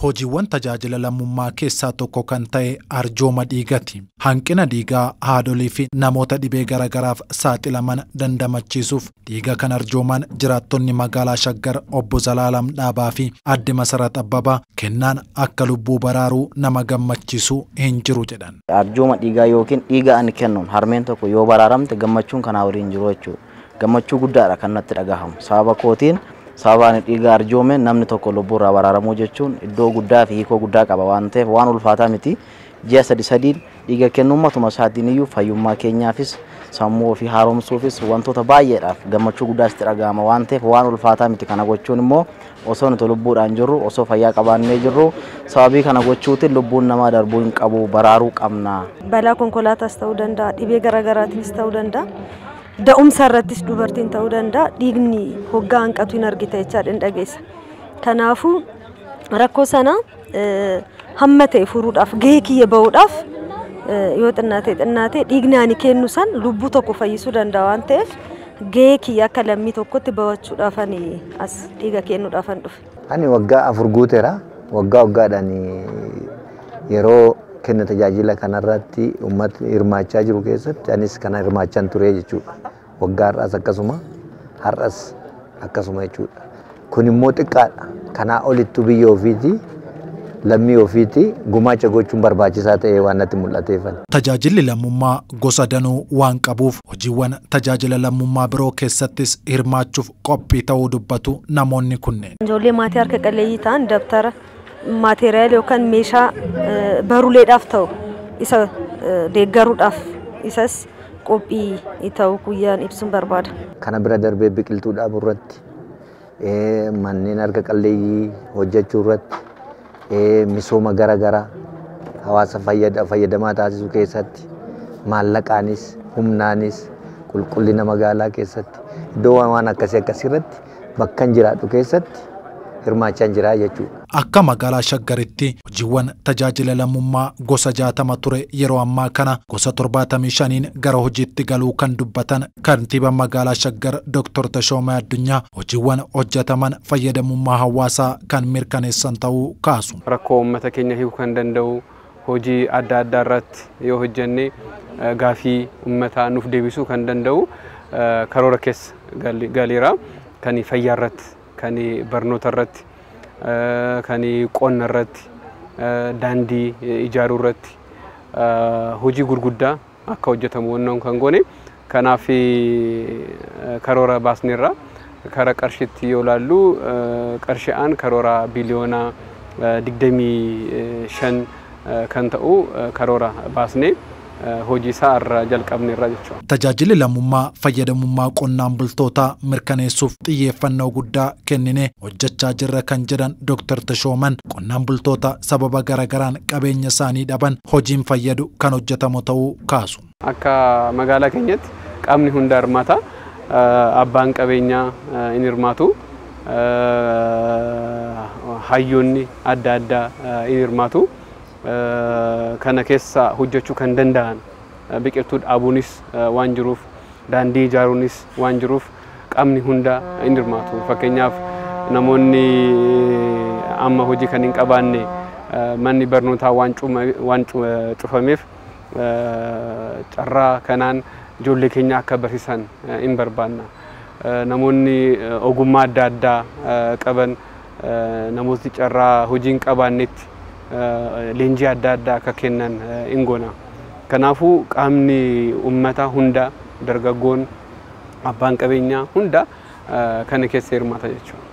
hojiiwwan tajaajila lammummaa keessaa tokko kan ta'e arjooma dhiigati. Hanqina dhiigaa haadholii fi namoota dhibee garagaraaf saaxilaman dandamachiisuuf dhiiga kan arjooman jiraattonni magaalaa Shaggar obbo Zalaalam Dhaabaa fi Adde Masarat Abbabaa kennaan akka lubbuu baraaruu nama gammachiisu hin jiru jedhan. Arjooma dhiigaa yookiin dhiiga ani kennuun harmeen tokko yoo baraaramte gammachuun kanaa waliin jiru jechuudha. Gammachuu guddaadha kan natti dhagahamu. Sababa kootiin sababaan dhiiga arjoome namni tokko lubbuurraa baraaramuu jechuun iddoo guddaa fi hiikoo guddaa qaba waan ta'eef waan ulfaataa miti. Ji'a sadiin dhiiga kennuun matuma isaatiin iyyuu fayyummaa keenyaafis sammuu ofii haaromsuufis wantoota baay'eedhaaf gammachuu guddaas itti dhagahama waan ta'eef waan ulfaataa miti. Kana gochuun immoo osoo nuti lubbuudhaan jirru osoo fayyaa qabaannee jirru sababii kana gochuutiin lubbuun namaa darbuu hin qabu baraaruu qabna. Balaa konkolaataas ta'uu danda'a, dhibee garagaraatiinis ta'uu danda'a. Da'umsa irrattis dubartiin ta'uu danda'a. Dhiigni hoggaa hanqatu hin argita jechaadha hin dhageessa. Kanaafuu rakkoo sana hamma ta'e furuudhaaf gahee kiyya bahuudhaaf yoo xinnaatee dhiigni ani kennu san lubbuu tokko fayyisuu danda'a waan ta'eef gahee kiyya akka lammii tokkotti bahachuudhaaf ani as dhiiga kennuudhaaf an dhufe. Ani waggaa 4 guuteera. Waggaadhaan yeroo kenna tajaajila kanarratti uummatni hirmaachaa jiru keessatti anis kana hirmaachaan ture jechuudha. Waggaa har'as akkasuma jechuudha. Kun immoo xiqqaadha. Kanaa olitti biyya ofiiti lammii ofiiti gumaacha gochuun barbaachisaa ta'e waan natti mul'ateefan. Tajaajilli lammummaa gosa danuu waan qabuuf hojiiwwan tajaajila lammummaa biroo keessattis hirmaachuuf qophii ta'uu dubbatu namoonni kunneen. Ijoollee maatii harka qalleeyyii ta'an dabtara maateriyaal yookaan meeshaa baruuleedhaaf ta'u isa deeggaruudhaaf isas qophii ta'uu guyyaan ibsuun barbaada. Kana bira darbee biqiltuu dhaabuu irratti manneen harka qalleeyyii hojjechuu irratti misooma garagaraa hawaasa fayyadamaa taasisuu keessatti maallaqaanis humnaanis qulqullina magaalaa keessatti iddoo waan akkasii irratti bakka jiraadhu keessatti hirmaachaan jira jechuudha. Akka magaalaa Shaggaritti hojiiwwan tajaajila lammummaa gosa 60 ture yeroo ammaa kana gosa 75 gara hojiitti galuu kan dubbatan kantiibaan magaalaa Shaggar Dr. Tashoomee Addunyaa hojiiwwan hojjetaman fayyadamummaa hawaasaa kan mirkaneessan ta'uu kaasu. Rakkoo uummata keenya hiikuu kan danda'u hojii adda addaa irratti yoo hojjenne gaafii uummataa nuuf deebisuu kan danda'u karoora keessa galeera. Kan fayyaa irratti, kan barnoota irratti, kan qonna irratti, daandii ijaaruu irratti hojii gurguddaa akka hojjetamu wannan kan goone. Kanaaf karoora baasneerra kara qarshiitti yoo laallu qarshi'aan karoora biliyoona 25 kan ta'u karoora baasnee hojii isaa irra jalqabneerra jechuudha. Tajaajilli lammummaa fayyadamummaa qonnaan bultootaa mirkaneessuuf xiyyeeffannoo guddaa kennine hojjechaa jirra kan jedhan Dr. Tashooman qonnaan bultoota sababa garagaraan qabeenya isaanii dhaban hojiin fayyadu kan hojjetamu ta'uu kaasu. Akka magaalaa keenyatti qaamni hunda hirmaata. Abbaan qabeenyaa in hirmaatu. Hayyoonni adda addaa in hirmaatu. Kana keessa hojjechuu kan danda'an biqiltuu dhaabuunis waan jiruuf daandii ijaaruunis waan jiruuf qaamni hunda in hirmaatu. Fakkeenyaaf namoonni amma hojii kan hin qabaanne manni barnootaa waan cufameef carraa kanaan ijoollee keenya akka barsiisan in barbaanna. Namoonni ogummaa adda addaa qaban namooti carraa hojii hin qabaannetti leenjii adda addaa akka kennan in goona. Kanaafuu qaamni uummata hunda dargaggoon abbaan qabeenyaa hunda kana keessa hirmaata jechuudha.